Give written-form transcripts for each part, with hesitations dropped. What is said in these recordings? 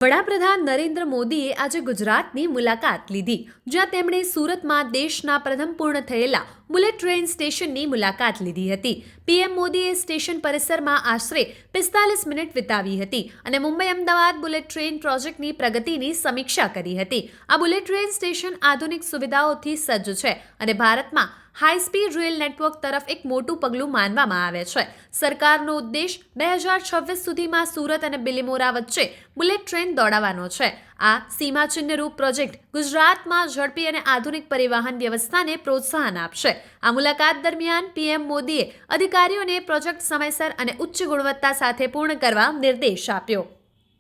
વડાપ્રધાન નરેન્દ્ર મોદીએ આજે ગુજરાતની મુલાકાત લીધી, જ્યાં તેમણે સુરતમાં દેશના પ્રથમ પૂર્ણ થયેલા બુલેટ ટ્રેન સ્ટેશનની મુલાકાત લીધી હતી. પીએમ મોદીએ સ્ટેશન પરિસરમાં આશરે 45 મિનિટ વિતાવી હતી અને મુંબઈ અમદાવાદ બુલેટ ટ્રેન પ્રોજેક્ટની પ્રગતિની સમીક્ષા કરી હતી. આ બુલેટ ટ્રેન સ્ટેશન આધુનિક સુવિધાઓથી સજ્જ છે અને ભારતમાં હાઈ સ્પીડ રેલ નેટવર્ક તરફ એક મોટું પગલું માનવામાં આવે છે. સરકારનો ઉદ્દેશ 2026 સુધીમાં સુરત અને બિલીમોરા વચ્ચે બુલેટ ટ્રેન દોડાવવાનો છે. આ સીમાચિહ્નરૂપ પ્રોજેક્ટ ગુજરાતમાં ઝડપી અને આધુનિક પરિવહન વ્યવસ્થાને પ્રોત્સાહન આપશે. આ મુલાકાત દરમિયાન પીએમ મોદીએ અધિકારીઓને પ્રોજેક્ટ સમયસર અને ઉચ્ચ ગુણવત્તા સાથે પૂર્ણ કરવા નિર્દેશ આપ્યો.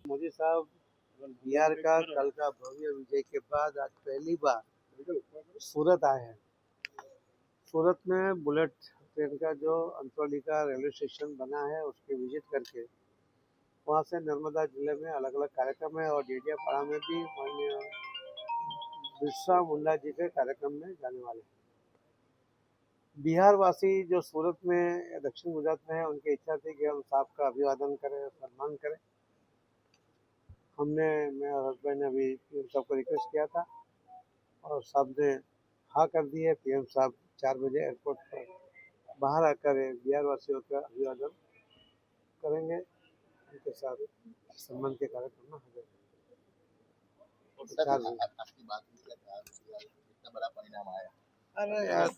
मोदी साहब बिहार का कल का भव्य विजय के बाद आज पहली बार सूरत आए हैं। सूरत में बुलेट ट्रेन का जो अंतरौली का रेलवे स्टेशन बना है उसकी विजिट करके वहाँ से नर्मदा जिले में अलग अलग कार्यक्रम है और डेडियापाड़ा में भी माननीय बिरसा मुंडा जी के कार्यक्रम में जाने वाले हैं। बिहार वासी जो सूरत में दक्षिण गुजरात में है उनकी इच्छा थी कि हम साहब का अभिवादन करें, सम्मान करें। हमने मेरे हस्बैंड ने अभी पीएम साहब को रिक्वेस्ट किया था और साहब ने हाँ कर दी है। पीएम साहब 4 बजे एयरपोर्ट पर बाहर आकर बिहार वासियों का अभिवादन करेंगे, उनके साथ सम्मान के कार्यक्रम में हाजिर आपकी बात इतना बड़ा परिणाम आया। अरे यार